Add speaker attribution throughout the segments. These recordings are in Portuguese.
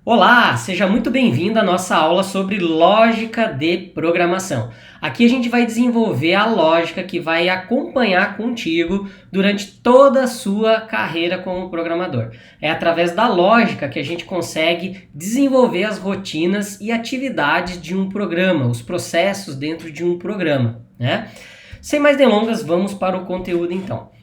Speaker 1: Olá, seja muito bem-vindo à nossa aula sobre lógica de programação. Aqui a gente vai desenvolver a lógica que vai acompanhar contigo durante toda a sua carreira como programador. É através da lógica que a gente consegue desenvolver as rotinas e atividades de um programa, os processos dentro de um programa, né? Sem mais delongas, vamos para o conteúdo então.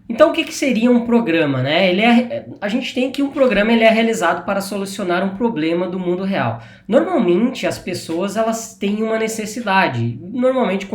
Speaker 1: Então, o que seria um programa, né? A gente tem que um programa ele é realizado para solucionar um problema do mundo real. Normalmente, as pessoas elas têm uma necessidade. Normalmente,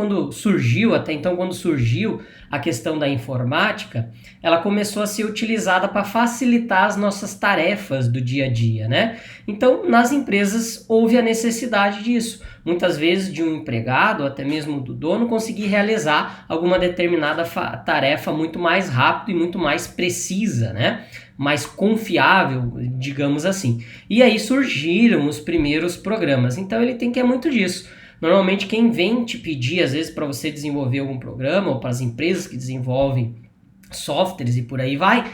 Speaker 1: até então, quando surgiu a questão da informática, ela começou a ser utilizada para facilitar as nossas tarefas do dia a dia, né? Então, nas empresas houve a necessidade disso. Muitas vezes de um empregado, ou até mesmo do dono, conseguir realizar alguma determinada tarefa muito mais rápido e muito mais precisa, né? Mais confiável, digamos assim. E aí surgiram os primeiros programas. Então ele tem que é muito disso. Normalmente quem vem te pedir, às vezes, para você desenvolver algum programa, ou para as empresas que desenvolvem softwares e por aí vai,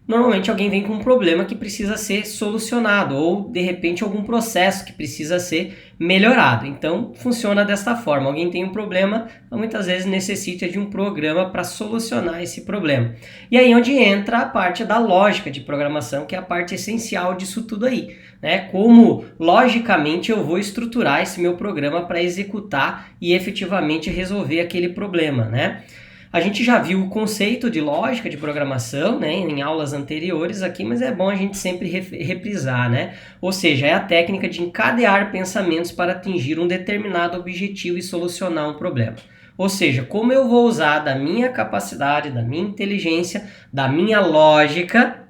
Speaker 1: normalmente alguém vem com um problema que precisa ser solucionado ou, de repente, algum processo que precisa ser melhorado. Então, funciona desta forma. Alguém tem um problema, muitas vezes necessita de um programa para solucionar esse problema. E aí onde entra a parte da lógica de programação, que é a parte essencial disso tudo aí, né? Como, logicamente, eu vou estruturar esse meu programa para executar e efetivamente resolver aquele problema, né? A gente já viu o conceito de lógica de programação, né, em aulas anteriores aqui, mas é bom a gente sempre reprisar, né? Ou seja, é a técnica de encadear pensamentos para atingir um determinado objetivo e solucionar um problema. Ou seja, como eu vou usar da minha capacidade, da minha inteligência, da minha lógica,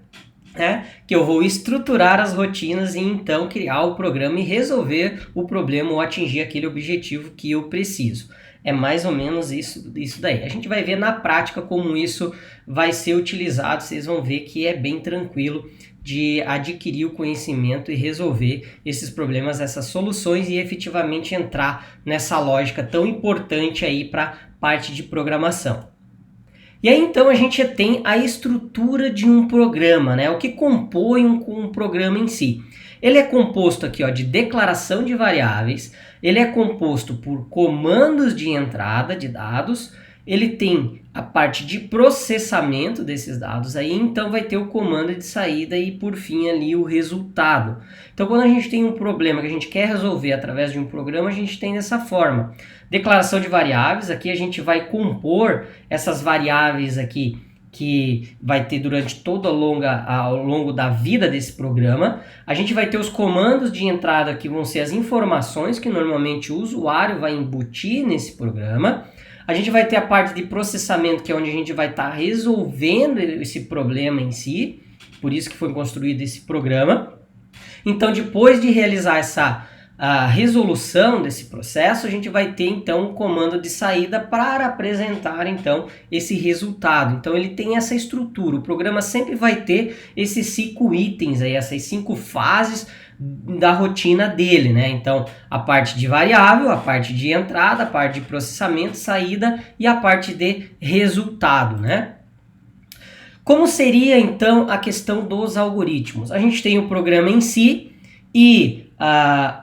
Speaker 1: né, que eu vou estruturar as rotinas e então criar o programa e resolver o problema ou atingir aquele objetivo que eu preciso. É mais ou menos isso daí. A gente vai ver na prática como isso vai ser utilizado. Vocês vão ver que é bem tranquilo de adquirir o conhecimento e resolver esses problemas, essas soluções e efetivamente entrar nessa lógica tão importante aí para a parte de programação. E aí então a gente tem a estrutura de um programa, né? O que compõe um programa em si. Ele é composto aqui, ó, de declaração de variáveis, ele é composto por comandos de entrada de dados, ele tem a parte de processamento desses dados, aí então vai ter o comando de saída e por fim ali o resultado. Então quando a gente tem um problema que a gente quer resolver através de um programa, a gente tem dessa forma. Declaração de variáveis, aqui a gente vai compor essas variáveis aqui que vai ter durante ao longo da vida desse programa. A gente vai ter os comandos de entrada que vão ser as informações que normalmente o usuário vai embutir nesse programa. A gente vai ter a parte de processamento, que é onde a gente vai estar resolvendo esse problema em si, por isso que foi construído esse programa. Então, depois de realizar a resolução desse processo, a gente vai ter então um comando de saída para apresentar então esse resultado. Então ele tem essa estrutura, o programa sempre vai ter esses 5 itens aí, essas 5 fases da rotina dele, né? Então a parte de variável, a parte de entrada, a parte de processamento, saída e a parte de resultado, né? Como seria então a questão dos algoritmos? A gente tem o programa em si e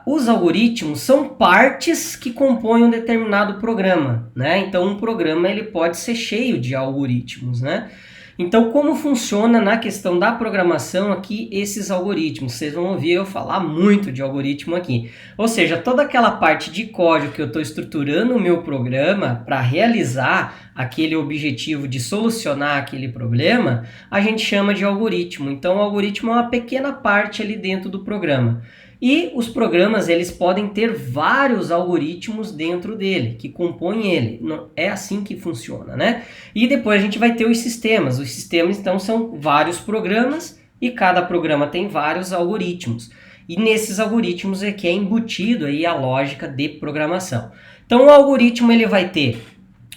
Speaker 1: os algoritmos são partes que compõem um determinado programa, né? Então um programa ele pode ser cheio de algoritmos, né? Então como funciona na questão da programação aqui esses algoritmos? Vocês vão ouvir eu falar muito de algoritmo aqui. Ou seja, toda aquela parte de código que eu estou estruturando o meu programa para realizar aquele objetivo de solucionar aquele problema, a gente chama de algoritmo. Então o algoritmo é uma pequena parte ali dentro do programa. E os programas eles podem ter vários algoritmos dentro dele, que compõem ele. É assim que funciona, né? E depois a gente vai ter os sistemas. Os sistemas então são vários programas e cada programa tem vários algoritmos. E nesses algoritmos é que é embutido aí a lógica de programação. Então o algoritmo ele vai ter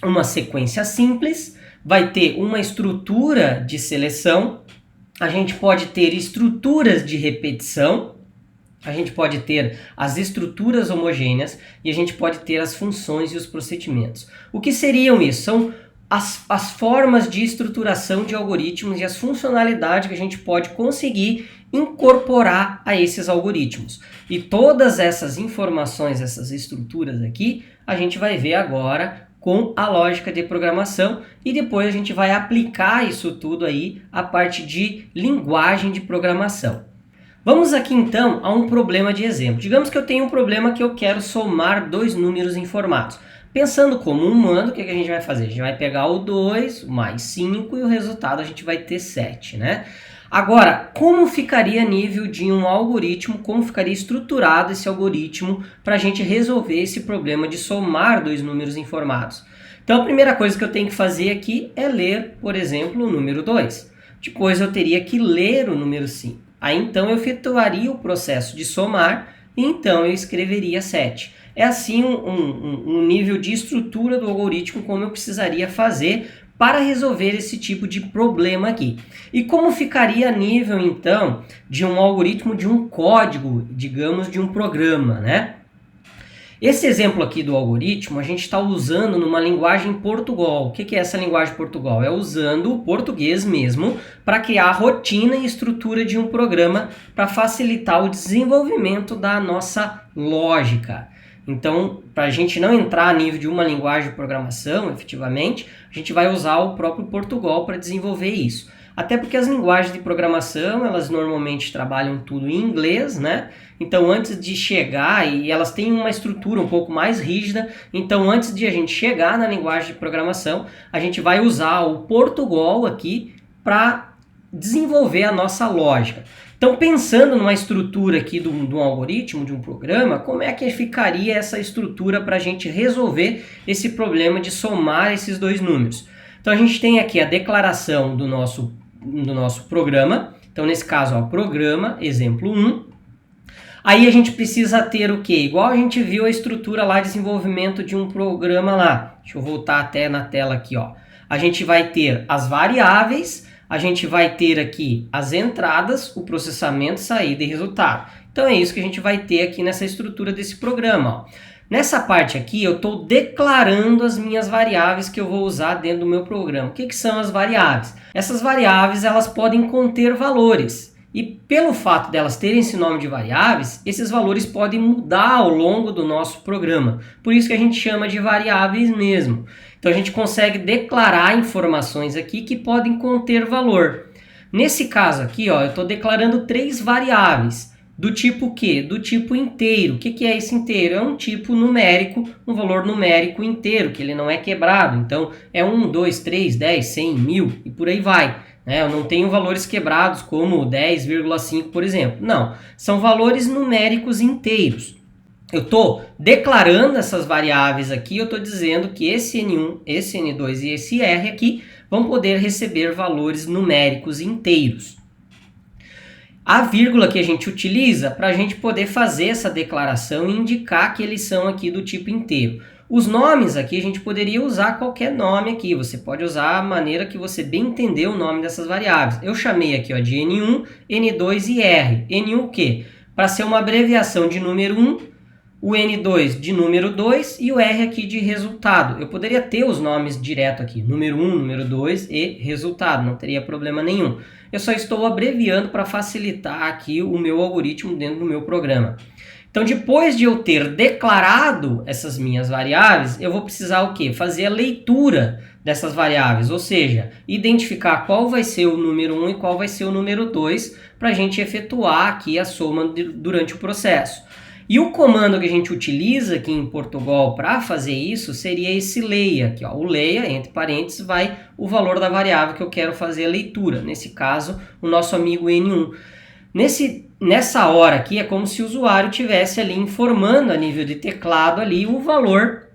Speaker 1: uma sequência simples, vai ter uma estrutura de seleção, a gente pode ter estruturas de repetição, a gente pode ter as estruturas homogêneas e a gente pode ter as funções e os procedimentos. O que seriam isso? São as formas de estruturação de algoritmos e as funcionalidades que a gente pode conseguir incorporar a esses algoritmos. E todas essas informações, essas estruturas aqui, a gente vai ver agora com a lógica de programação e depois a gente vai aplicar isso tudo aí a parte de linguagem de programação. Vamos aqui então a um problema de exemplo. Digamos que eu tenho um problema que eu quero somar dois números informados. Pensando como humano, o que a gente vai fazer? A gente vai pegar o 2 mais 5 e o resultado a gente vai ter 7, né? Agora, como ficaria a nível de um algoritmo, como ficaria estruturado esse algoritmo para a gente resolver esse problema de somar dois números informados? Então, a primeira coisa que eu tenho que fazer aqui é ler, por exemplo, o número 2. Depois eu teria que ler o número 5. Aí então eu efetuaria o processo de somar e então eu escreveria 7. É assim um nível de estrutura do algoritmo como eu precisaria fazer para resolver esse tipo de problema aqui. E como ficaria a nível então de um algoritmo, de um código, digamos, de um programa, né? Esse exemplo aqui do algoritmo a gente está usando numa linguagem Portugal. O que é essa linguagem Portugal? É usando o português mesmo para criar a rotina e estrutura de um programa para facilitar o desenvolvimento da nossa lógica. Então, para a gente não entrar a nível de uma linguagem de programação, efetivamente, a gente vai usar o próprio Portugal para desenvolver isso. Até porque as linguagens de programação, elas normalmente trabalham tudo em inglês, né? Então, antes de chegar, e elas têm uma estrutura um pouco mais rígida, então antes de a gente chegar na linguagem de programação, a gente vai usar o Portugal aqui para desenvolver a nossa lógica. Então, pensando numa estrutura aqui de um algoritmo, de um programa, como é que ficaria essa estrutura para a gente resolver esse problema de somar esses dois números? Então, a gente tem aqui a declaração do nosso programa. Então, nesse caso, ó, programa, exemplo 1. Aí a gente precisa ter o quê? Igual a gente viu a estrutura lá, desenvolvimento de um programa lá. Deixa eu voltar até na tela aqui, ó. A gente vai ter as variáveis, a gente vai ter aqui as entradas, o processamento, saída e resultado. Então é isso que a gente vai ter aqui nessa estrutura desse programa, ó. Nessa parte aqui eu estou declarando as minhas variáveis que eu vou usar dentro do meu programa. O que são as variáveis? Essas variáveis elas podem conter valores. E pelo fato delas terem esse nome de variáveis, esses valores podem mudar ao longo do nosso programa. Por isso que a gente chama de variáveis mesmo. Então a gente consegue declarar informações aqui que podem conter valor. Nesse caso aqui, ó, eu estou declarando 3 variáveis. Do tipo o quê? Do tipo inteiro. O que é esse inteiro? É um tipo numérico, um valor numérico inteiro, que ele não é quebrado. Então é 1, 2, 3, 10, 100, 1000 e por aí vai. Eu não tenho valores quebrados como 10,5, por exemplo. Não, são valores numéricos inteiros. Eu estou declarando essas variáveis aqui, eu estou dizendo que esse N1, esse N2 e esse R aqui vão poder receber valores numéricos inteiros. A vírgula que a gente utiliza para a gente poder fazer essa declaração e indicar que eles são aqui do tipo inteiro. Os nomes aqui a gente poderia usar qualquer nome aqui, você pode usar a maneira que você bem entender o nome dessas variáveis. Eu chamei aqui ó, de N1, N2 e R. N1 o quê? Para ser uma abreviação de número 1, o N2 de número 2 e o R aqui de resultado. Eu poderia ter os nomes direto aqui, número 1, número 2 e resultado, não teria problema nenhum. Eu só estou abreviando para facilitar aqui o meu algoritmo dentro do meu programa. Então, depois de eu ter declarado essas minhas variáveis, eu vou precisar o quê? Fazer a leitura dessas variáveis, ou seja, identificar qual vai ser o número 1 e qual vai ser o número 2 para a gente efetuar aqui a soma durante o processo. E o comando que a gente utiliza aqui em Portugal para fazer isso seria esse leia aqui, ó. O leia, entre parênteses, vai o valor da variável que eu quero fazer a leitura. Nesse caso, o nosso amigo N1. Nessa hora aqui é como se o usuário estivesse ali informando a nível de teclado ali o valor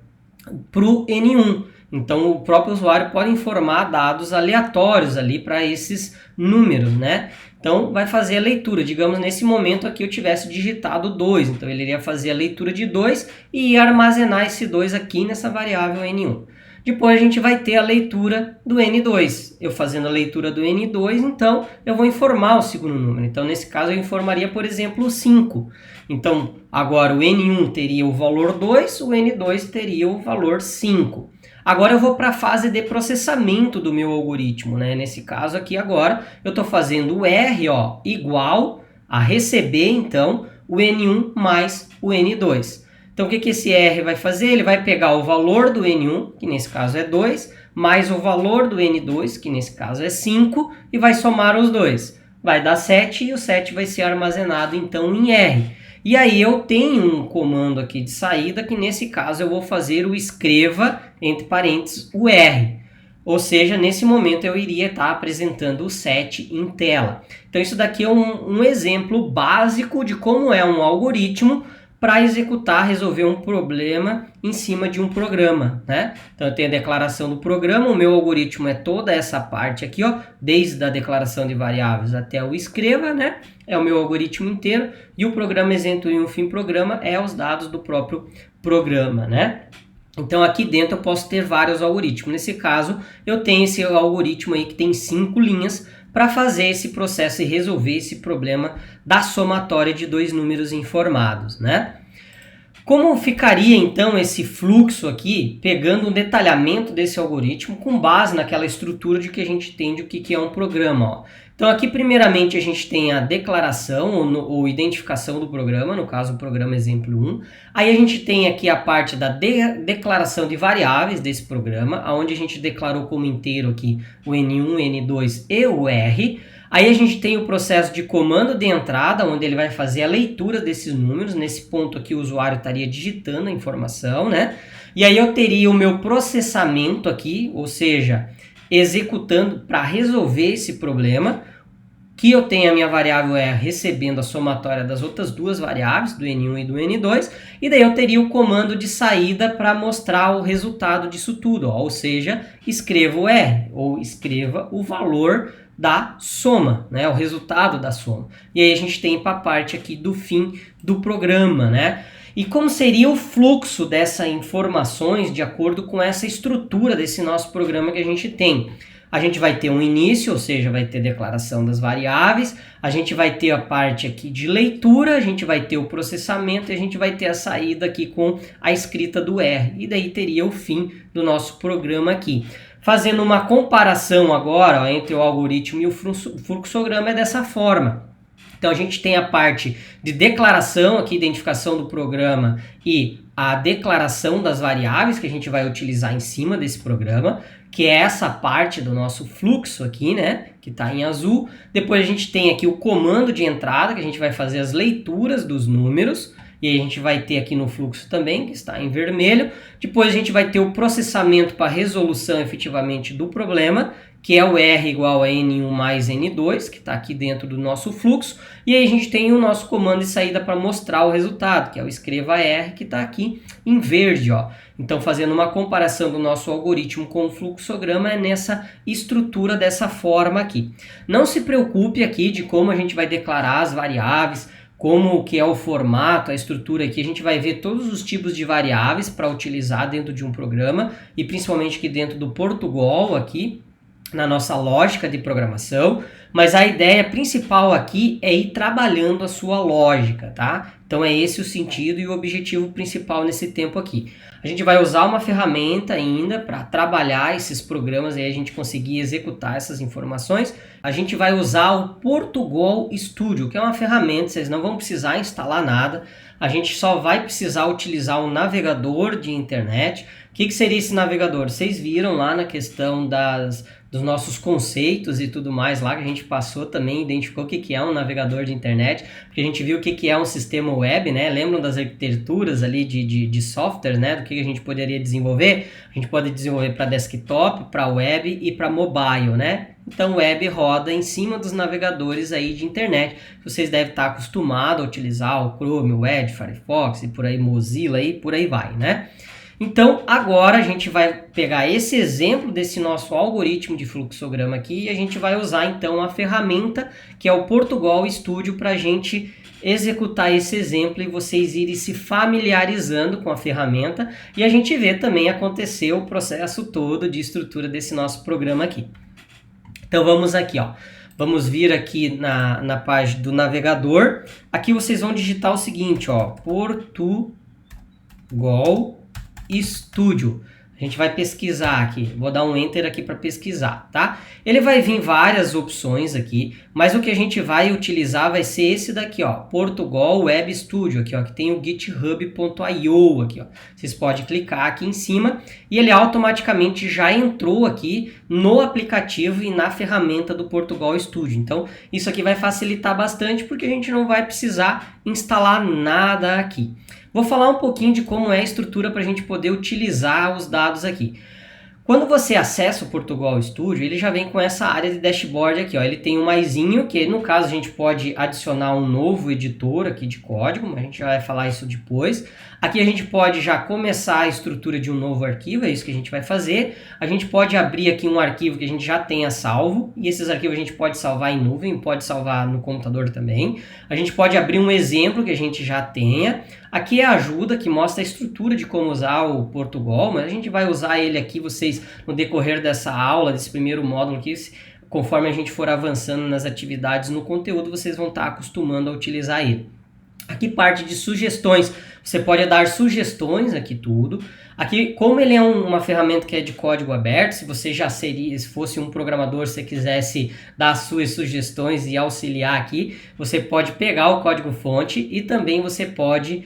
Speaker 1: para o N1. Então o próprio usuário pode informar dados aleatórios ali para esses números, né? Então vai fazer a leitura. Digamos nesse momento aqui eu tivesse digitado 2, então ele iria fazer a leitura de 2 e ia armazenar esse 2 aqui nessa variável N1. Depois a gente vai ter a leitura do N2. Eu fazendo a leitura do N2, então eu vou informar o segundo número. Então, nesse caso, eu informaria, por exemplo, o 5. Então, agora o N1 teria o valor 2, o N2 teria o valor 5. Agora eu vou para a fase de processamento do meu algoritmo, né? Nesse caso aqui agora, eu estou fazendo o R igual a receber, então, o N1 mais o N2. Então, o que esse R vai fazer? Ele vai pegar o valor do N1, que nesse caso é 2, mais o valor do N2, que nesse caso é 5, e vai somar os dois. Vai dar 7 e o 7 vai ser armazenado, então, em R. E aí eu tenho um comando aqui de saída, que nesse caso eu vou fazer o escreva, entre parênteses, o R. Ou seja, nesse momento eu iria estar apresentando o 7 em tela. Então, isso daqui é um exemplo básico de como é um algoritmo para executar, resolver um problema em cima de um programa, né? Então eu tenho a declaração do programa, o meu algoritmo é toda essa parte aqui, desde a declaração de variáveis até o escreva, né? É o meu algoritmo inteiro, e o programa isento e um fim programa é os dados do próprio programa, né? Então aqui dentro eu posso ter vários algoritmos. Nesse caso, eu tenho esse algoritmo aí que tem 5 linhas para fazer esse processo e resolver esse problema da somatória de dois números informados, né? Como ficaria então esse fluxo aqui, pegando um detalhamento desse algoritmo com base naquela estrutura de que a gente tem de o que é um programa, Então aqui primeiramente a gente tem a declaração ou identificação do programa, no caso o programa exemplo 1. Aí a gente tem aqui a parte da declaração de variáveis desse programa, onde a gente declarou como inteiro aqui o N1, N2 e o R. Aí a gente tem o processo de comando de entrada, onde ele vai fazer a leitura desses números. Nesse ponto aqui o usuário estaria digitando a informação, né? E aí eu teria o meu processamento aqui, ou seja, executando para resolver esse problema, que eu tenho a minha variável R recebendo a somatória das outras duas variáveis, do N1 e do N2, e daí eu teria o comando de saída para mostrar o resultado disso tudo, ou seja, escreva o R, ou escreva o valor da soma, né, o resultado da soma. E aí a gente tem para a parte aqui do fim do programa, né? E como seria o fluxo dessas informações de acordo com essa estrutura desse nosso programa que a gente tem? A gente vai ter um início, ou seja, vai ter declaração das variáveis, a gente vai ter a parte aqui de leitura, a gente vai ter o processamento e a gente vai ter a saída aqui com a escrita do R. E daí teria o fim do nosso programa aqui. Fazendo uma comparação agora entre o algoritmo e o fluxograma é dessa forma. Então a gente tem a parte de declaração, aqui identificação do programa e a declaração das variáveis que a gente vai utilizar em cima desse programa, que é essa parte do nosso fluxo aqui, né, que está em azul. Depois a gente tem aqui o comando de entrada, que a gente vai fazer as leituras dos números, e aí a gente vai ter aqui no fluxo também, que está em vermelho. Depois a gente vai ter o processamento para resolução efetivamente do problema, que é o R igual a N1 mais N2, que está aqui dentro do nosso fluxo. E aí a gente tem o nosso comando de saída para mostrar o resultado, que é o escreva R, que está aqui em verde, Então, fazendo uma comparação do nosso algoritmo com o fluxograma, é nessa estrutura dessa forma aqui. Não se preocupe aqui de como a gente vai declarar as variáveis, como que é o formato, a estrutura aqui. A gente vai ver todos os tipos de variáveis para utilizar dentro de um programa, e principalmente aqui dentro do Portugal, aqui, na nossa lógica de programação, mas a ideia principal aqui é ir trabalhando a sua lógica, tá? Então é esse o sentido e o objetivo principal nesse tempo aqui. A gente vai usar uma ferramenta ainda para trabalhar esses programas e a gente conseguir executar essas informações. A gente vai usar o Portugal Studio, que é uma ferramenta, vocês não vão precisar instalar nada. A gente só vai precisar utilizar um navegador de internet. O que seria esse navegador? Vocês viram lá na questão dos nossos conceitos e tudo mais lá, que a gente passou também, identificou o que é um navegador de internet, porque a gente viu o que é um sistema web, né? Lembram das arquiteturas ali de software, né? Do que a gente poderia desenvolver? A gente pode desenvolver para desktop, para web e para mobile, né? Então, web roda em cima dos navegadores aí de internet. Vocês devem estar acostumados a utilizar o Chrome, o Edge, Firefox e por aí, Mozilla e por aí vai, né? Então, agora a gente vai pegar esse exemplo desse nosso algoritmo de fluxograma aqui e a gente vai usar então a ferramenta que é o Portugal Studio para a gente executar esse exemplo e vocês irem se familiarizando com a ferramenta e a gente vê também acontecer o processo todo de estrutura desse nosso programa aqui. Então vamos aqui, ó. Vamos vir aqui na página do navegador. Aqui vocês vão digitar o seguinte, ó, Portugal Studio. A gente vai pesquisar aqui, vou dar um Enter aqui para pesquisar, tá? Ele vai vir várias opções aqui, mas o que a gente vai utilizar vai ser esse daqui, ó, Portugal Web Studio, aqui, ó, que tem o github.io aqui, ó. Vocês podem clicar aqui em cima e ele automaticamente já entrou aqui no aplicativo e na ferramenta do Portugal Studio. Então, isso aqui vai facilitar bastante porque a gente não vai precisar instalar nada aqui. Vou falar um pouquinho de como é a estrutura para a gente poder utilizar os dados aqui. Quando você acessa o Portugal Studio, ele já vem com essa área de dashboard aqui, ó. Ele tem um maisinho, que no caso a gente pode adicionar um novo editor aqui de código, mas a gente já vai falar isso depois. Aqui a gente pode já começar a estrutura de um novo arquivo, é isso que a gente vai fazer. A gente pode abrir aqui um arquivo que a gente já tenha salvo, e esses arquivos a gente pode salvar em nuvem, pode salvar no computador também. A gente pode abrir um exemplo que a gente já tenha. Aqui é a ajuda que mostra a estrutura de como usar o Portugal, mas a gente vai usar ele aqui, vocês, no decorrer dessa aula, desse primeiro módulo aqui, conforme a gente for avançando nas atividades no conteúdo, vocês vão estar acostumando a utilizar ele. Aqui parte de sugestões, você pode dar sugestões aqui tudo. Aqui, como ele é uma ferramenta que é de código aberto, se você já seria, se fosse um programador, se você quisesse dar suas sugestões e auxiliar aqui, você pode pegar o código fonte e também você pode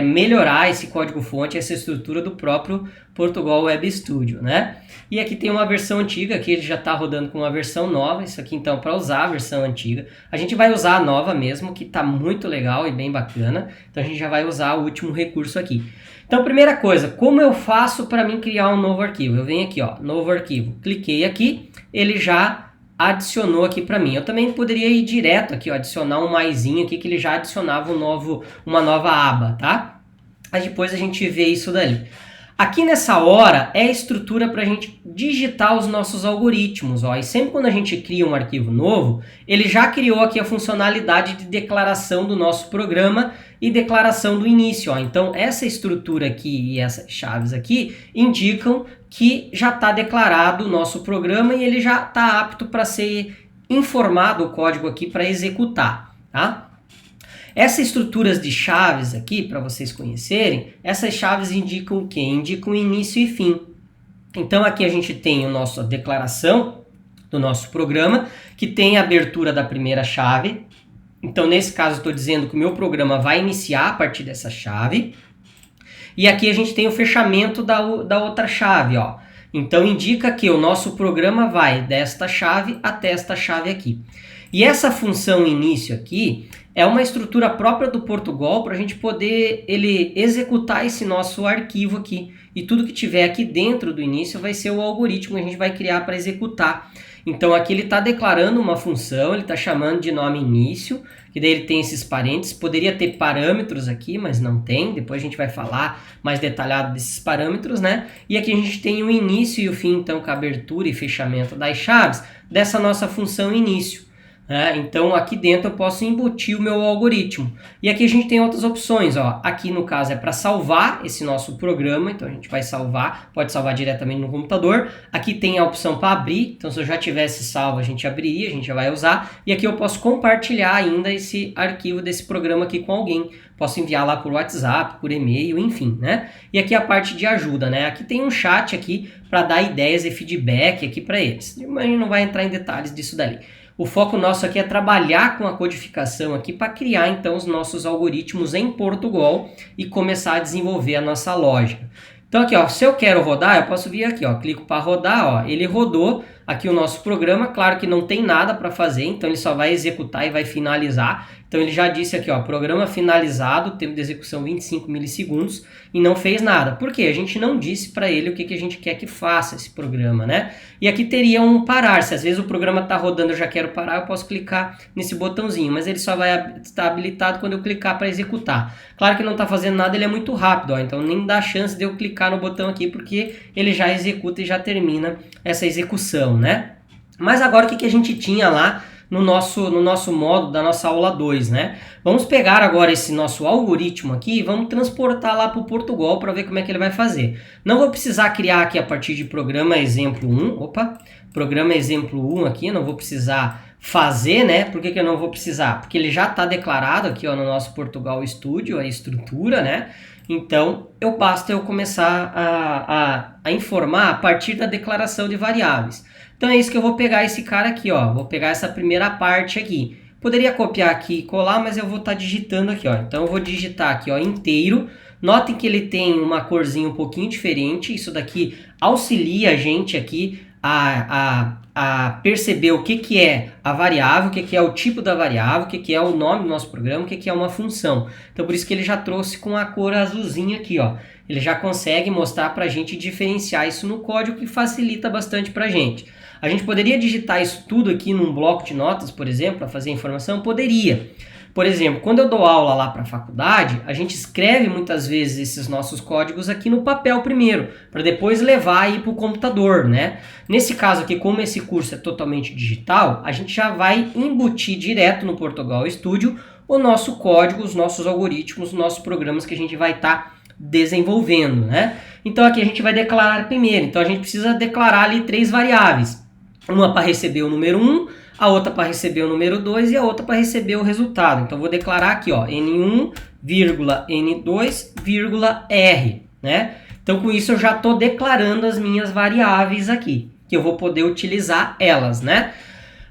Speaker 1: melhorar esse código fonte, essa estrutura do próprio Portugal Web Studio, né? E aqui tem uma versão antiga, aqui ele já está rodando com uma versão nova, isso aqui então para usar a versão antiga. A gente vai usar a nova mesmo, que está muito legal e bem bacana, então a gente já vai usar o último recurso aqui. Então, primeira coisa, como eu faço para mim criar um novo arquivo? Eu venho aqui, ó, novo arquivo, cliquei aqui, ele já adicionou aqui para mim. Eu também poderia ir direto aqui, ó, adicionar um maisinho aqui, que ele já adicionava uma nova aba, tá? Aí depois a gente vê isso dali. Aqui nessa hora é a estrutura para a gente digitar os nossos algoritmos, ó. E sempre quando a gente cria um arquivo novo, ele já criou aqui a funcionalidade de declaração do nosso programa e declaração do início, ó. Então essa estrutura aqui e essas chaves aqui indicam que já está declarado o nosso programa e ele já está apto para ser informado o código aqui para executar, tá? Essas estruturas de chaves aqui, para vocês conhecerem, essas chaves indicam o quê? Indicam início e fim. Então aqui a gente tem a nossa declaração do nosso programa, que tem a abertura da primeira chave. Então nesse caso eu estou dizendo que o meu programa vai iniciar a partir dessa chave. E aqui a gente tem o fechamento da outra chave, ó. Então indica que o nosso programa vai desta chave até esta chave aqui. E essa função início aqui é uma estrutura própria do Portugal para a gente poder executar esse nosso arquivo aqui. E tudo que tiver aqui dentro do início vai ser o algoritmo que a gente vai criar para executar. Então aqui ele está declarando uma função, ele está chamando de nome início, que daí ele tem esses parênteses. Poderia ter parâmetros aqui, mas não tem. Depois a gente vai falar mais detalhado desses parâmetros, né? E aqui a gente tem o início e o fim, então com a abertura e fechamento das chaves dessa nossa função início. Então aqui dentro eu posso embutir o meu algoritmo. E aqui a gente tem outras opções, ó. Aqui no caso é para salvar esse nosso programa, então a gente vai salvar, pode salvar diretamente no computador. Aqui tem a opção para abrir, então se eu já tivesse salvo a gente abriria, a gente já vai usar. E aqui eu posso compartilhar ainda esse arquivo desse programa aqui com alguém. Posso enviar lá por WhatsApp, por e-mail, enfim, né? E aqui a parte de ajuda, né? Aqui tem um chat aqui para dar ideias e feedback aqui para eles. Mas a gente não vai entrar em detalhes disso dali. O foco nosso aqui é trabalhar com a codificação aqui para criar então os nossos algoritmos em Portugal e começar a desenvolver a nossa lógica. Então aqui, ó, se eu quero rodar, eu posso vir aqui, ó, clico para rodar, ó, ele rodou aqui o nosso programa, claro que não tem nada para fazer, então ele só vai executar e vai finalizar. Então ele já disse aqui, ó, programa finalizado, tempo de execução 25 milissegundos e não fez nada. Por quê? A gente não disse para ele o que a gente quer que faça esse programa, né? E aqui teria um parar, se às vezes o programa está rodando eu já quero parar, eu posso clicar nesse botãozinho, mas ele só vai estar habilitado quando eu clicar para executar. Claro que não está fazendo nada, ele é muito rápido, ó, então nem dá chance de eu clicar no botão aqui porque ele já executa e já termina essa execução, né? Mas agora o que a gente tinha lá no nosso modo da nossa aula 2, né? Vamos pegar agora esse nosso algoritmo aqui e vamos transportar lá para o Portugal para ver como é que ele vai fazer. Não vou precisar criar aqui a partir de programa exemplo 1, programa exemplo 1 aqui, não vou precisar fazer, né? Por que eu não vou precisar? Porque ele já está declarado aqui, ó, no nosso Portugal Studio, a estrutura, né? Então, basta eu começar a informar a partir da declaração de variáveis. Então, é isso que eu vou pegar esse cara aqui, ó. Vou pegar essa primeira parte aqui. Poderia copiar aqui e colar, mas eu vou estar digitando aqui, ó. Então, eu vou digitar aqui, ó, inteiro. Notem que ele tem uma corzinha um pouquinho diferente. Isso daqui auxilia a gente aqui a perceber o que é a variável, o que é o tipo da variável, o que é o nome do nosso programa, o que é uma função. Então, por isso que ele já trouxe com a cor azulzinha aqui, ó. Ele já consegue mostrar para a gente diferenciar isso no código, que facilita bastante para a gente. A gente poderia digitar isso tudo aqui num bloco de notas, por exemplo, para fazer informação? Poderia. Por exemplo, quando eu dou aula lá para a faculdade, a gente escreve muitas vezes esses nossos códigos aqui no papel primeiro, para depois levar aí para o computador, né? Nesse caso aqui, como esse curso é totalmente digital, a gente já vai embutir direto no Portugal Studio o nosso código, os nossos algoritmos, os nossos programas que a gente vai estar desenvolvendo, né? Então aqui a gente vai declarar primeiro, então a gente precisa declarar ali 3 variáveis. Uma para receber o número 1, a outra para receber o número 2 e a outra para receber o resultado. Então, vou declarar aqui, ó, N1, N2, R, né? Então, com isso, eu já estou declarando as minhas variáveis aqui, que eu vou poder utilizar elas, né?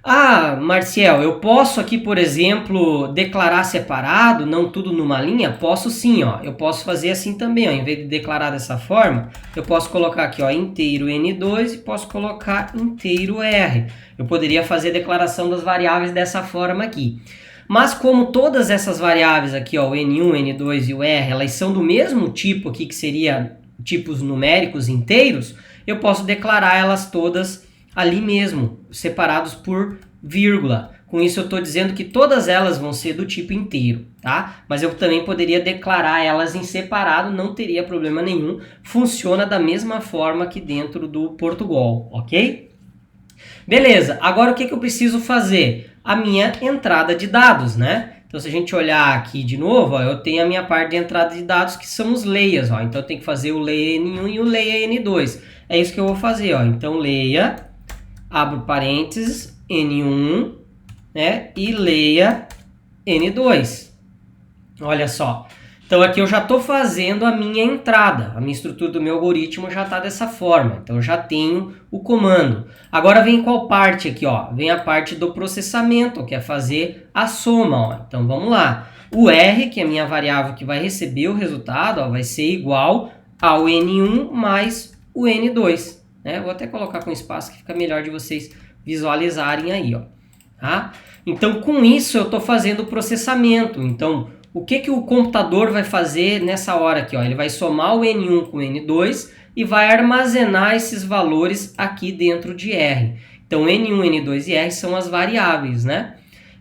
Speaker 1: Ah, Marcial, eu posso aqui, por exemplo, declarar separado, não tudo numa linha? Posso sim, ó. Eu posso fazer assim também, ó. Em vez de declarar dessa forma, eu posso colocar aqui, ó, inteiro N2 e posso colocar inteiro R. Eu poderia fazer a declaração das variáveis dessa forma aqui. Mas como todas essas variáveis aqui, ó, o N1, N2 e o R, elas são do mesmo tipo aqui, que seria tipos numéricos inteiros, eu posso declarar elas todas ali mesmo, separados por vírgula. Com isso eu estou dizendo que todas elas vão ser do tipo inteiro, tá? Mas eu também poderia declarar elas em separado, não teria problema nenhum. Funciona da mesma forma que dentro do Portugal, ok? Beleza, agora o que eu preciso fazer? A minha entrada de dados, né? Então, se a gente olhar aqui de novo, ó, eu tenho a minha parte de entrada de dados, que são os leias, ó. Então, eu tenho que fazer o leia N1 e o leia N2. É isso que eu vou fazer, ó. Então, leia, abro parênteses, N1, né? E leia N2. Olha só. Então, aqui eu já estou fazendo a minha entrada. A minha estrutura do meu algoritmo já está dessa forma. Então, eu já tenho o comando. Agora vem qual parte aqui, ó? Vem a parte do processamento, que é fazer a soma, ó. Então, vamos lá. O R, que é a minha variável que vai receber o resultado, ó, vai ser igual ao N1 mais o N2. Né? Vou até colocar com espaço que fica melhor de vocês visualizarem aí, ó. Tá? Então, com isso, eu estou fazendo o processamento. Então, o que o computador vai fazer nessa hora aqui? Ó? Ele vai somar o N1 com o N2 e vai armazenar esses valores aqui dentro de R. Então, N1, N2 e R são as variáveis, né?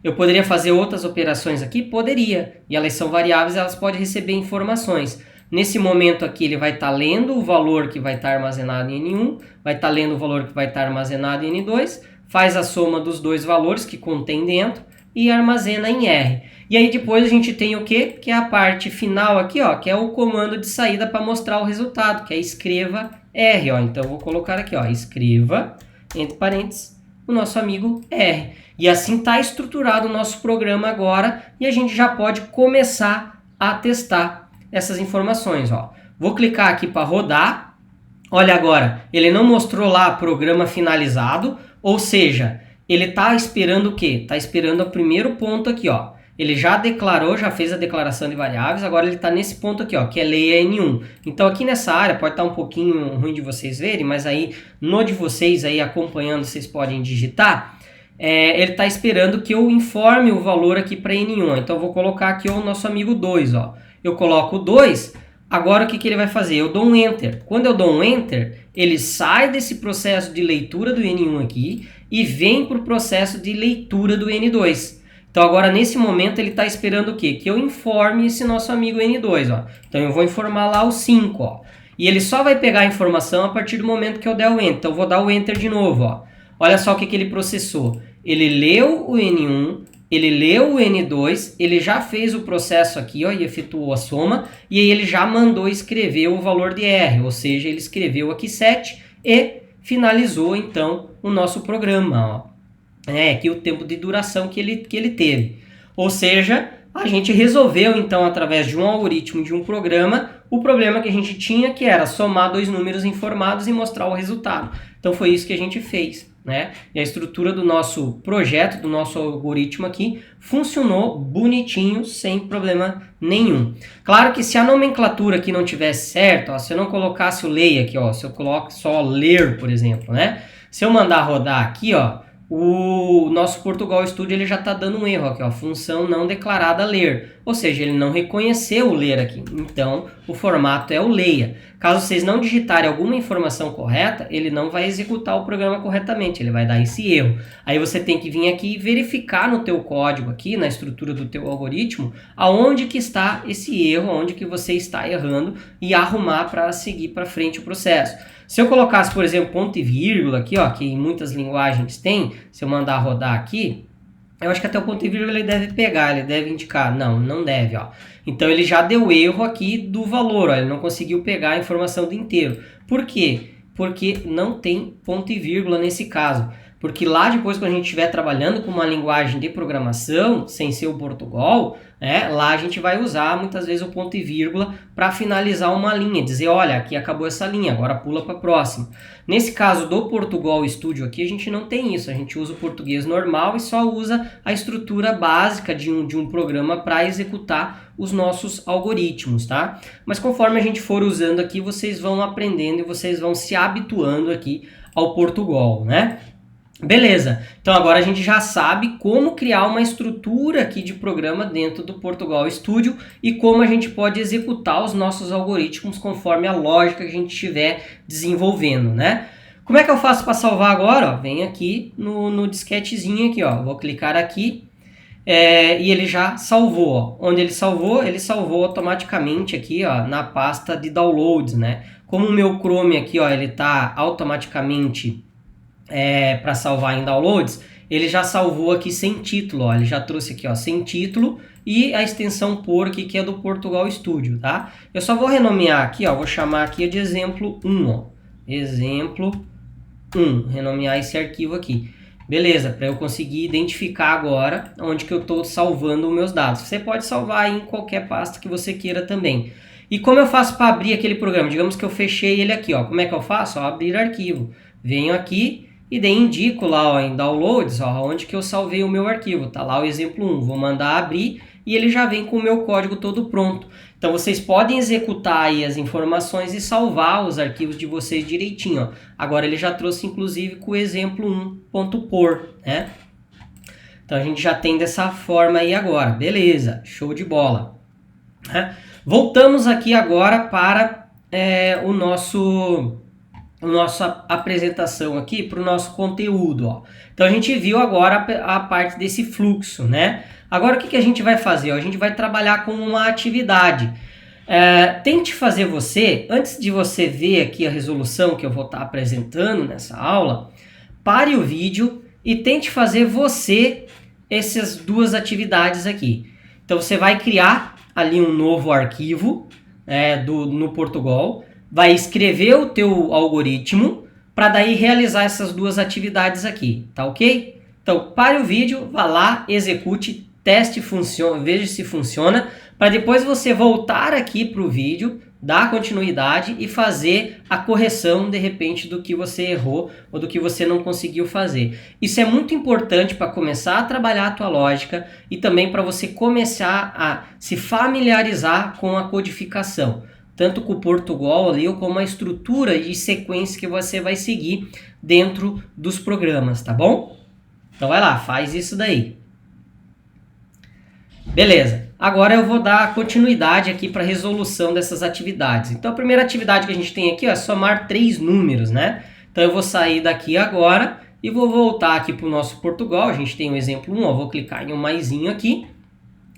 Speaker 1: Eu poderia fazer outras operações aqui? Poderia. E elas são variáveis, elas podem receber informações. Nesse momento aqui, ele vai estar lendo o valor que vai estar armazenado em N1, vai estar lendo o valor que vai estar armazenado em N2, faz a soma dos dois valores que contém dentro e armazena em R. E aí depois a gente tem o quê? Que é a parte final aqui, ó, que é o comando de saída para mostrar o resultado, que é escreva R, ó. Então eu vou colocar aqui, ó, escreva, entre parênteses, o nosso amigo R. E assim está estruturado o nosso programa agora e a gente já pode começar a testar essas informações, ó. Vou clicar aqui para rodar. Olha agora, ele não mostrou lá programa finalizado, ou seja, ele está esperando o quê? Está esperando o primeiro ponto aqui, ó. Ele já declarou, já fez a declaração de variáveis, agora ele está nesse ponto aqui, ó, que é leia N1. Então aqui nessa área pode estar um pouquinho ruim de vocês verem, mas aí no de vocês aí acompanhando vocês podem digitar. Ele está esperando que eu informe o valor aqui para N1. Então eu vou colocar aqui o nosso amigo 2, ó. Eu coloco o 2, agora o que ele vai fazer? Eu dou um Enter. Quando eu dou um Enter, ele sai desse processo de leitura do N1 aqui e vem para o processo de leitura do N2. Então agora nesse momento ele está esperando o quê? Que eu informe esse nosso amigo N2, ó. Então eu vou informar lá o 5, ó. E ele só vai pegar a informação a partir do momento que eu der o Enter. Então eu vou dar o Enter de novo, ó. Olha só o que ele processou. ele leu o N1, ele leu o N2, ele já fez o processo aqui, ó, e efetuou a soma, e aí ele já mandou escrever o valor de R, ou seja, ele escreveu aqui 7 e finalizou então o nosso programa, ó. Aqui o tempo de duração que ele teve. Ou seja, a gente resolveu então através de um algoritmo, de um programa, o problema que a gente tinha, que era somar dois números informados e mostrar o resultado. Então foi isso que a gente fez, né? E a estrutura do nosso projeto, do nosso algoritmo aqui, funcionou bonitinho, sem problema nenhum. Claro que se a nomenclatura aqui não tivesse certo, ó, se eu não colocasse o lei aqui, ó, se eu coloco só ler, por exemplo, né? Se eu mandar rodar aqui, ó, o nosso Portugal Studio ele já está dando um erro aqui, ó, função não declarada ler, ou seja, ele não reconheceu o ler aqui, então o formato é o leia. Caso vocês não digitarem alguma informação correta, ele não vai executar o programa corretamente, ele vai dar esse erro. Aí você tem que vir aqui e verificar no teu código aqui, na estrutura do teu algoritmo, aonde que está esse erro, aonde que você está errando e arrumar para seguir para frente o processo. Se eu colocasse, por exemplo, ponto e vírgula aqui, ó, que em muitas linguagens tem, se eu mandar rodar aqui, eu acho que até o ponto e vírgula ele deve pegar, ele deve indicar. Não, não deve, ó. Então ele já deu erro aqui do valor, ó, ele não conseguiu pegar a informação do inteiro. Por quê? Porque não tem ponto e vírgula nesse caso. Porque lá depois, quando a gente estiver trabalhando com uma linguagem de programação, sem ser o Portugal, lá a gente vai usar muitas vezes o ponto e vírgula para finalizar uma linha, dizer, olha, aqui acabou essa linha, agora pula para a próxima. Nesse caso do Portugal Studio aqui, a gente não tem isso, a gente usa o português normal e só usa a estrutura básica de um programa para executar os nossos algoritmos, tá? Mas conforme a gente for usando aqui, vocês vão aprendendo e vocês vão se habituando aqui ao Portugal, né? Beleza, então agora a gente já sabe como criar uma estrutura aqui de programa dentro do Portugal Studio e como a gente pode executar os nossos algoritmos conforme a lógica que a gente estiver desenvolvendo, né? Como é que eu faço para salvar agora? Ó, vem aqui no disquetezinho aqui, ó, vou clicar aqui e ele já salvou. Ó. Onde ele salvou automaticamente aqui, ó, na pasta de downloads, né? Como o meu Chrome aqui, ó, ele está automaticamente para salvar em downloads, ele já salvou aqui sem título, ó, ele já trouxe aqui, ó, sem título e a extensão por aqui que é do Portugal Studio, tá? Eu só vou renomear aqui, ó, vou chamar aqui de exemplo 1, ó, exemplo 1, renomear esse arquivo aqui. Beleza, para eu conseguir identificar agora onde que eu estou salvando os meus dados. Você pode salvar aí em qualquer pasta que você queira também. E como eu faço para abrir aquele programa? Digamos que eu fechei ele aqui, ó. Como é que eu faço? Ó, abrir arquivo. Venho aqui e daí indico lá, ó, em downloads, ó, onde que eu salvei o meu arquivo. Tá lá o exemplo 1. Vou mandar abrir e ele já vem com o meu código todo pronto. Então vocês podem executar aí as informações e salvar os arquivos de vocês direitinho. Ó. Agora ele já trouxe inclusive com o exemplo 1.por, né? Então a gente já tem dessa forma aí agora. Beleza, show de bola. Voltamos aqui agora para nossa apresentação aqui, para o nosso conteúdo. Ó. Então a gente viu agora a parte desse fluxo, né? Agora o que a gente vai fazer? Ó? A gente vai trabalhar com uma atividade. Tente fazer você, antes de você ver aqui a resolução que eu vou estar apresentando nessa aula, pare o vídeo e tente fazer você essas duas atividades aqui. Então você vai criar ali um novo arquivo no Portugal, vai escrever o teu algoritmo para daí realizar essas duas atividades aqui, tá ok? Então pare o vídeo, vá lá, execute, teste, veja se funciona, para depois você voltar aqui para o vídeo, dar continuidade e fazer a correção de repente do que você errou ou do que você não conseguiu fazer. Isso é muito importante para começar a trabalhar a tua lógica e também para você começar a se familiarizar com a codificação, tanto com o Portugal ali ou com a estrutura e sequência que você vai seguir dentro dos programas, tá bom? Então vai lá, faz isso daí. Beleza, agora eu vou dar continuidade aqui para a resolução dessas atividades. Então a primeira atividade que a gente tem aqui é somar 3 números, né? Então eu vou sair daqui agora e vou voltar aqui para o nosso Portugal. A gente tem o exemplo 1, ó, vou clicar em um maisinho aqui.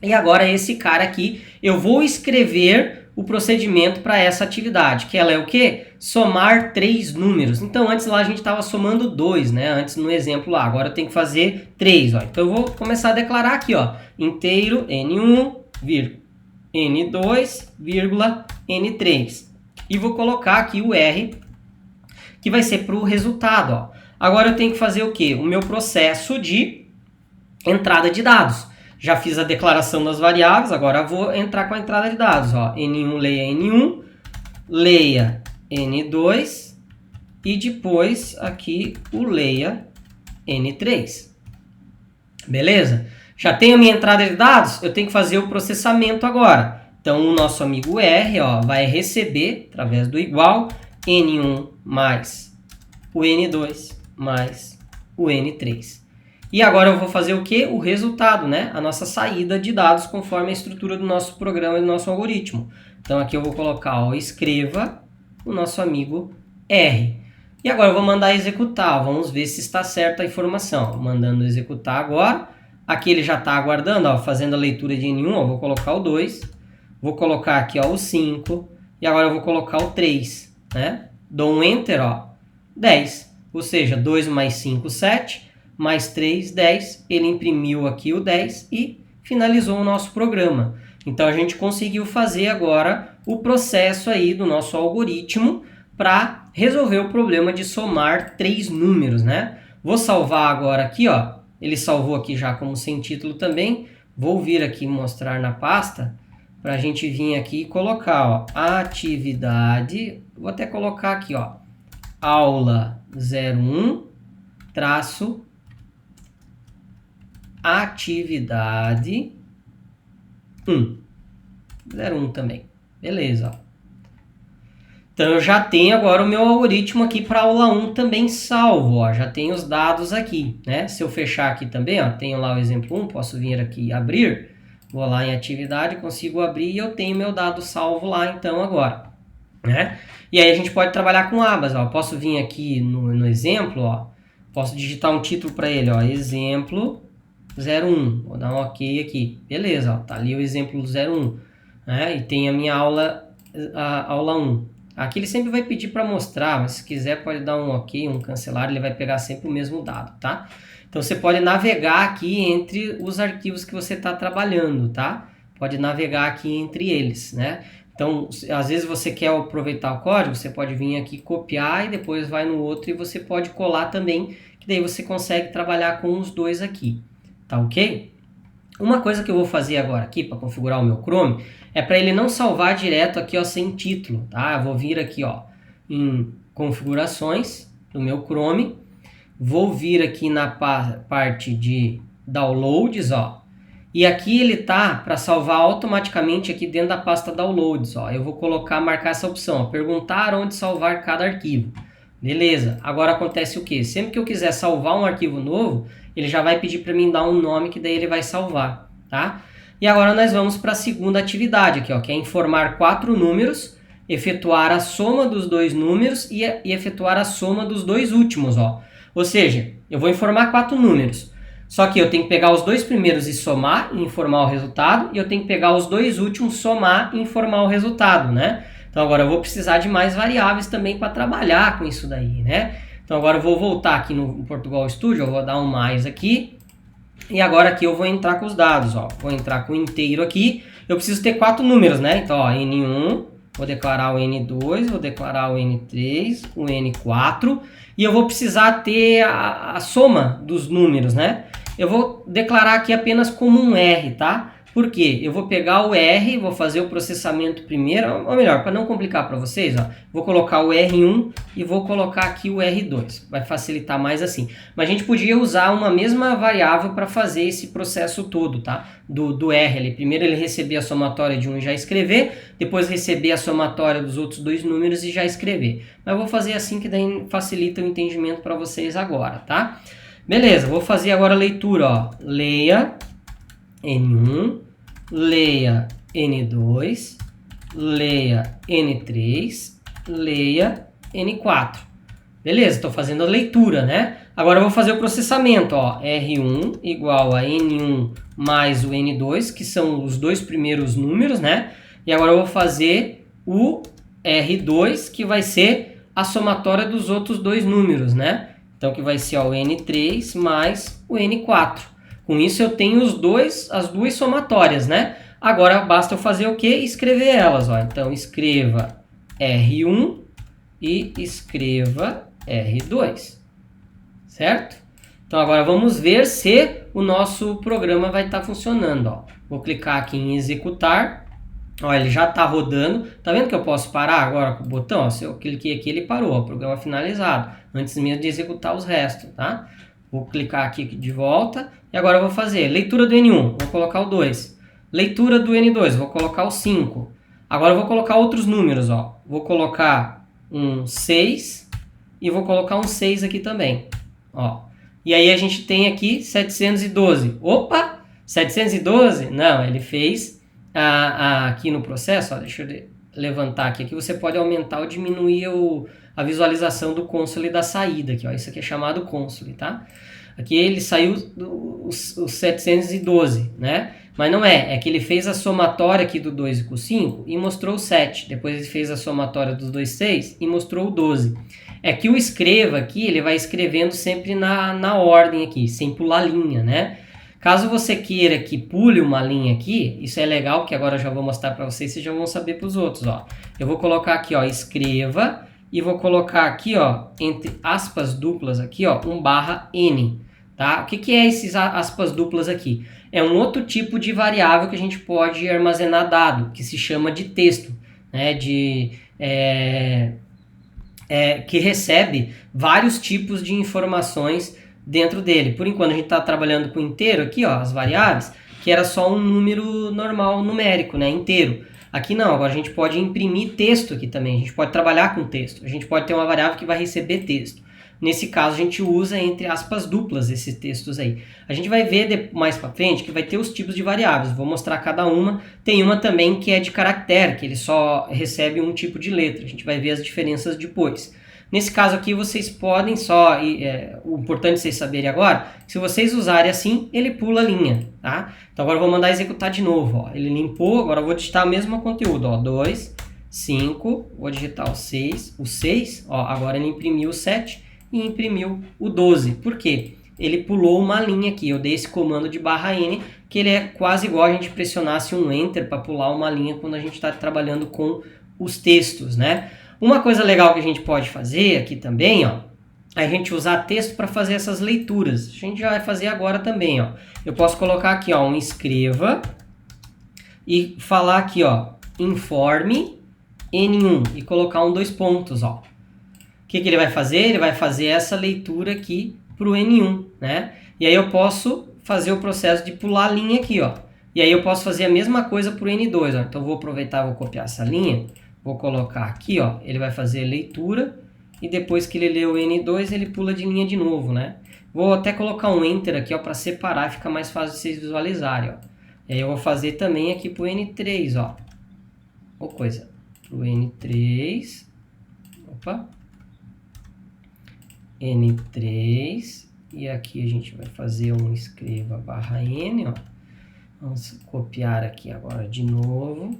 Speaker 1: E agora esse cara aqui, eu vou escrever o procedimento para essa atividade, que ela é o quê? somar 3 números. Então, antes lá a gente estava somando 2, né? Antes no exemplo lá. Agora eu tenho que fazer 3, ó. Então, eu vou começar a declarar aqui, ó. Inteiro N1, N2, N3. E vou colocar aqui o R, que vai ser para o resultado, ó. Agora eu tenho que fazer o quê? O meu processo de entrada de dados. Já fiz a declaração das variáveis, agora eu vou entrar com a entrada de dados, ó. N1 leia N1, leia N2 e depois aqui o leia N3. Beleza? Já tenho a minha entrada de dados, eu tenho que fazer o processamento agora. Então o nosso amigo R, ó, vai receber, através do igual, N1 mais o N2 mais o N3. E agora eu vou fazer o quê? O resultado, né? A nossa saída de dados conforme a estrutura do nosso programa e do nosso algoritmo. Então aqui eu vou colocar, ó, escreva o nosso amigo R. E agora eu vou mandar executar. Vamos ver se está certa a informação. Mandando executar agora. Aqui ele já está aguardando, ó, fazendo a leitura de N1. Ó, vou colocar o 2. Vou colocar aqui, ó, o 5. E agora eu vou colocar o 3. Né? Dou um Enter, ó, 10. Ou seja, 2 mais 5, 7. Mais 3, 10. Ele imprimiu aqui o 10 e finalizou o nosso programa. Então a gente conseguiu fazer agora o processo aí do nosso algoritmo para resolver o problema de somar 3 números, né? Vou salvar agora aqui, ó. Ele salvou aqui já como sem título também. Vou vir aqui mostrar na pasta para a gente vir aqui e colocar, ó, atividade. Vou até colocar aqui, ó, aula 01 traço atividade 1. 01 também. Beleza, ó. Então eu já tenho agora o meu algoritmo aqui para aula 1 também salvo, ó. Já tenho os dados aqui, né? Se eu fechar aqui também, ó, tenho lá o exemplo 1, posso vir aqui e abrir. Vou lá em atividade, consigo abrir e eu tenho meu dado salvo lá então agora, né? E aí a gente pode trabalhar com abas, ó. Posso vir aqui no exemplo, ó. Posso digitar um título para ele, ó, exemplo 01. Vou dar um OK aqui. Beleza, ó, tá ali o exemplo 01, né? E tem a minha aula 1. Aqui ele sempre vai pedir para mostrar, mas se quiser pode dar um OK, um cancelar, ele vai pegar sempre o mesmo dado, tá? Então você pode navegar aqui entre os arquivos que você está trabalhando, tá? Pode navegar aqui entre eles, né? Então, às vezes você quer aproveitar o código, você pode vir aqui copiar e depois vai no outro e você pode colar também, que daí você consegue trabalhar com os dois aqui, tá ok? Uma coisa que eu vou fazer agora aqui para configurar o meu Chrome é para ele não salvar direto aqui, ó, sem título, tá? Eu vou vir aqui, ó, em configurações do meu Chrome, vou vir aqui na parte de downloads, ó, e aqui ele tá para salvar automaticamente aqui dentro da pasta downloads, ó. Eu vou marcar essa opção, ó, perguntar onde salvar cada arquivo. Beleza, agora acontece o que? Sempre que eu quiser salvar um arquivo novo, ele já vai pedir para mim dar um nome que daí ele vai salvar, tá? E agora nós vamos para a segunda atividade aqui, ó, que é informar 4 números, efetuar a soma dos 2 números e efetuar a soma dos 2 últimos, ó. Ou seja, eu vou informar 4 números, só que eu tenho que pegar os 2 primeiros e somar e informar o resultado, e eu tenho que pegar os 2 últimos, somar e informar o resultado, né? Então agora eu vou precisar de mais variáveis também para trabalhar com isso daí, né? Então agora eu vou voltar aqui no Portugal Studio, eu vou dar um mais aqui. E agora aqui eu vou entrar com os dados, ó. Vou entrar com o inteiro aqui. Eu preciso ter 4 números, né? Então, ó, N1, vou declarar o N2, vou declarar o N3, o N4. E eu vou precisar ter a soma dos números, né? Eu vou declarar aqui apenas como um R, tá? Por quê? Eu vou pegar o R, vou fazer o processamento primeiro, ou melhor, para não complicar para vocês, ó, vou colocar o R1 e vou colocar aqui o R2. Vai facilitar mais assim. Mas a gente podia usar uma mesma variável para fazer esse processo todo, tá? Do R ali. Primeiro ele receber a somatória de um e já escrever, depois receber a somatória dos outros 2 números e já escrever. Mas eu vou fazer assim que daí facilita o entendimento para vocês agora, tá? Beleza, vou fazer agora a leitura, ó. Leia N1, leia N2, leia N3, leia N4. Beleza, estou fazendo a leitura, né? Agora eu vou fazer o processamento, ó. R1 igual a N1 mais o N2, que são os 2 primeiros números, né? E agora eu vou fazer o R2, que vai ser a somatória dos outros dois números, né? Então, que vai ser ó, o N3 mais o N4. Com isso, eu tenho as duas somatórias, né? Agora, basta eu fazer o quê? Escrever elas, ó. Então, escreva R1 e escreva R2, certo? Então, agora vamos ver se o nosso programa vai estar funcionando, ó. Vou clicar aqui em executar. Ó, ele já está rodando. Tá vendo que eu posso parar agora com o botão? Ó, se eu cliquei aqui, ele parou. Ó, programa finalizado. Antes mesmo de executar os restos, tá? Vou clicar aqui de volta. E agora eu vou fazer leitura do N1. Vou colocar o 2. Leitura do N2. Vou colocar o 5. Agora eu vou colocar outros números, ó. Vou colocar um 6 e vou colocar um 6 aqui também, ó. E aí a gente tem aqui 712. Opa! 712? Não, ele fez aqui no processo, ó, deixa eu levantar aqui. Aqui você pode aumentar ou diminuir a visualização do console da saída. Aqui, ó. Isso aqui é chamado console, tá? Aqui ele saiu os 712, né? Mas não é que ele fez a somatória aqui do 2 com o 5 e mostrou o 7. Depois ele fez a somatória dos 2, 6 e mostrou o 12. É que o escreva aqui, ele vai escrevendo sempre na ordem aqui, sem pular linha, né? Caso você queira que pule uma linha aqui, isso é legal, porque agora eu já vou mostrar para vocês, vocês já vão saber para os outros, ó. Eu vou colocar aqui, ó, escreva, e vou colocar aqui, ó, entre aspas duplas aqui, ó, 1/n, tá? O que é esses aspas duplas aqui? É um outro tipo de variável que a gente pode armazenar dado, que se chama de texto, né? Que recebe vários tipos de informações dentro dele. Por enquanto a gente está trabalhando com inteiro aqui, ó, as variáveis, que era só um número normal, numérico, né, inteiro. Aqui não, agora a gente pode imprimir texto aqui também, a gente pode trabalhar com texto, a gente pode ter uma variável que vai receber texto. Nesse caso a gente usa entre aspas duplas esses textos aí. A gente vai ver mais para frente que vai ter os tipos de variáveis, vou mostrar cada uma. Tem uma também que é de caractere, que ele só recebe um tipo de letra, a gente vai ver as diferenças depois. Nesse caso aqui vocês podem só, o importante vocês saberem agora, se vocês usarem assim, ele pula a linha, tá? Então agora eu vou mandar executar de novo, ó. Ele limpou, agora eu vou digitar o mesmo conteúdo, ó, 2, 5, vou digitar o 6, ó, agora ele imprimiu o 7 e imprimiu o 12. Por quê? Ele pulou uma linha aqui, eu dei esse comando de /n, que ele é quase igual a gente pressionasse um Enter para pular uma linha quando a gente está trabalhando com os textos, né? Uma coisa legal que a gente pode fazer aqui também, ó, é a gente usar texto para fazer essas leituras. A gente já vai fazer agora também, ó. Eu posso colocar aqui, ó, um escreva e falar aqui, ó, informe N1 e colocar 2 pontos, ó. O que ele vai fazer? Ele vai fazer essa leitura aqui para o N1, né? E aí eu posso fazer o processo de pular a linha aqui, ó. E aí eu posso fazer a mesma coisa para o N2, ó. Então eu vou aproveitar, vou copiar essa linha. Vou colocar aqui, ó, ele vai fazer a leitura e depois que ele lê o N2, ele pula de linha de novo, né? Vou até colocar um Enter aqui, ó, para separar, fica mais fácil de vocês visualizarem, ó. E aí eu vou fazer também aqui pro N3, ó. Ou coisa, pro N3, opa, N3, e aqui a gente vai fazer um escreva /n, ó. Vamos copiar aqui agora de novo.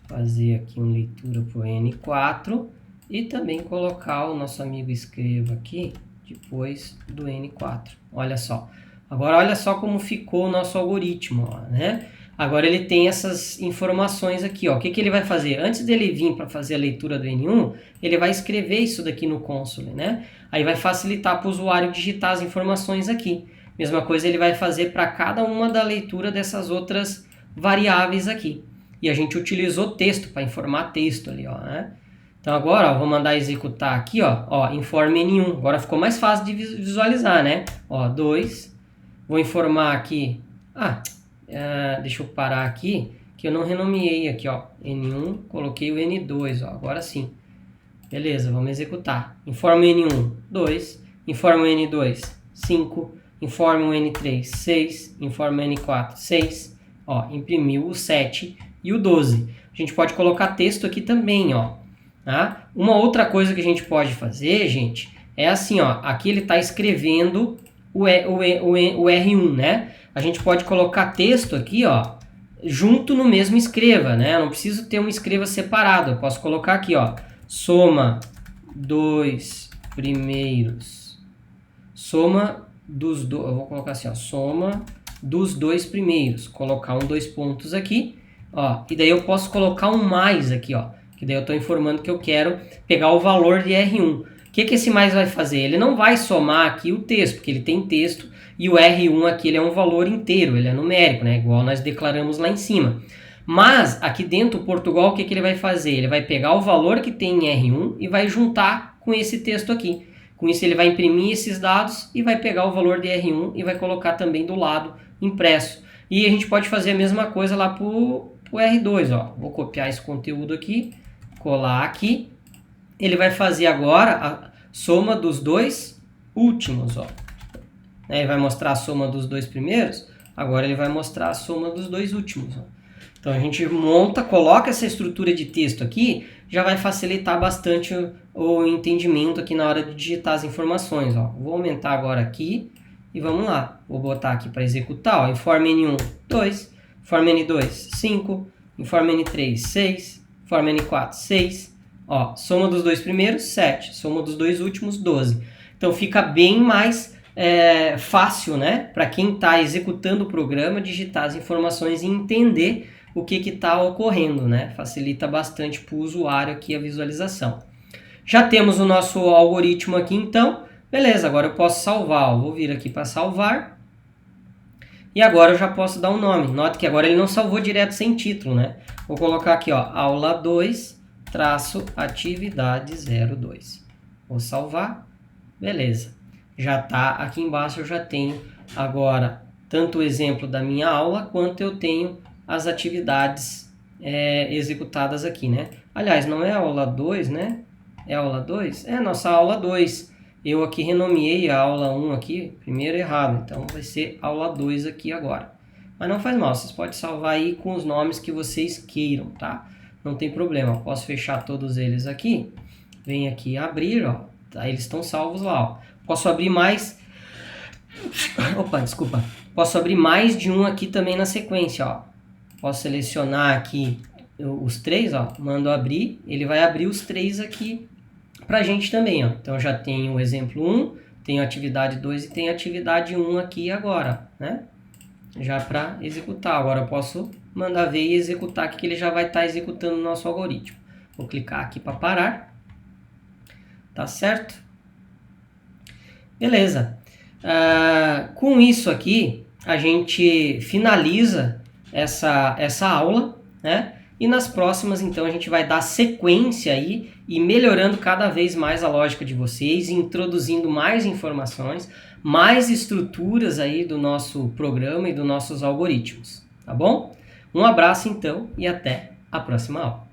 Speaker 1: Fazer aqui uma leitura para o N4 e também colocar o nosso amigo escreva aqui depois do N4. Olha só. Agora olha só como ficou o nosso algoritmo, ó, né? Agora ele tem essas informações aqui, ó. O que ele vai fazer? Antes dele vir para fazer a leitura do N1, ele vai escrever isso daqui no console, né? Aí vai facilitar para o usuário digitar as informações aqui. Mesma coisa ele vai fazer para cada uma da leitura dessas outras variáveis aqui. E a gente utilizou texto para informar texto ali, ó, né? Então agora, ó, vou mandar executar aqui, ó, informe N1. Agora ficou mais fácil de visualizar, né? Ó, 2. Vou informar aqui. Deixa eu parar aqui, que eu não renomeei aqui, ó. N1, coloquei o N2, ó. Agora sim. Beleza, vamos executar. Informe N1, 2. Informe N2, 5. Informe N3, 6. Informe N4, 6. Ó, imprimiu o 7 e o 12. A gente pode colocar texto aqui também, ó. Tá? Uma outra coisa que a gente pode fazer, gente, é assim, ó. Aqui ele está escrevendo o R1, né? A gente pode colocar texto aqui, ó, junto no mesmo escreva, né? Eu não preciso ter um escreva separado. Eu posso colocar aqui, ó, soma dois primeiros. Soma dos dois. Eu vou colocar assim, ó, soma dos dois primeiros. Colocar dois pontos aqui, ó. E daí eu posso colocar um mais aqui, ó. Que daí eu estou informando que eu quero pegar o valor de R1. O que esse mais vai fazer? Ele não vai somar aqui o texto, porque ele tem texto e o R1 aqui ele é um valor inteiro, ele é numérico, né? Igual nós declaramos lá em cima. Mas aqui dentro o Portugal, o que ele vai fazer? Ele vai pegar o valor que tem em R1 e vai juntar com esse texto aqui. Com isso ele vai imprimir esses dados e vai pegar o valor de R1 e vai colocar também do lado impresso. E a gente pode fazer a mesma coisa lá para o R2, ó. Vou copiar esse conteúdo aqui, colar aqui. Ele vai fazer agora a soma dos dois últimos, ó. Ele vai mostrar a soma dos dois primeiros, agora ele vai mostrar a soma dos dois últimos, ó. Então a gente monta, coloca essa estrutura de texto aqui, já vai facilitar bastante o entendimento aqui na hora de digitar as informações, ó. Vou aumentar agora aqui e vamos lá. Vou botar aqui para executar, ó. Informe N1, 2, Informe N2, 5, Informe N3, 6, Informe N4, 6. Ó, soma dos dois primeiros, 7. Soma dos dois últimos, 12. Então fica bem mais fácil, né, para quem está executando o programa, digitar as informações e entender o que está ocorrendo, né? Facilita bastante para o usuário aqui a visualização. Já temos o nosso algoritmo aqui, então. Beleza, agora eu posso salvar. Ó. Vou vir aqui para salvar. E agora eu já posso dar um nome. Note que agora ele não salvou direto sem título, né? Vou colocar aqui, ó, aula 2, atividade 02. Vou salvar. Beleza. Já está aqui embaixo, eu já tenho agora tanto o exemplo da minha aula, quanto eu tenho as atividades executadas aqui, né? Aliás, não é aula 2, né? É aula 2? É nossa aula 2. Eu aqui renomeei a aula 1 aqui, primeiro errado. Então vai ser aula 2 aqui agora. Mas não faz mal, vocês podem salvar aí com os nomes que vocês queiram, tá? Não tem problema, eu posso fechar todos eles aqui. Vem aqui abrir, ó. Tá? Eles estão salvos lá, ó. Posso abrir mais... Opa, desculpa. Posso abrir mais de um aqui também na sequência, ó. Posso selecionar aqui os três, ó, mando abrir, ele vai abrir os três aqui pra gente também, ó. Então já tenho o exemplo 1, tenho a atividade 2 e tenho a atividade 1 aqui agora, né? Já para executar. Agora eu posso mandar ver e executar aqui, que ele já vai estar executando o nosso algoritmo. Vou clicar aqui para parar. Tá certo? Beleza. Com isso aqui, a gente finaliza essa aula, né? E nas próximas, então, a gente vai dar sequência aí e melhorando cada vez mais a lógica de vocês, introduzindo mais informações, mais estruturas aí do nosso programa e dos nossos algoritmos, tá bom? Um abraço, então, e até a próxima aula.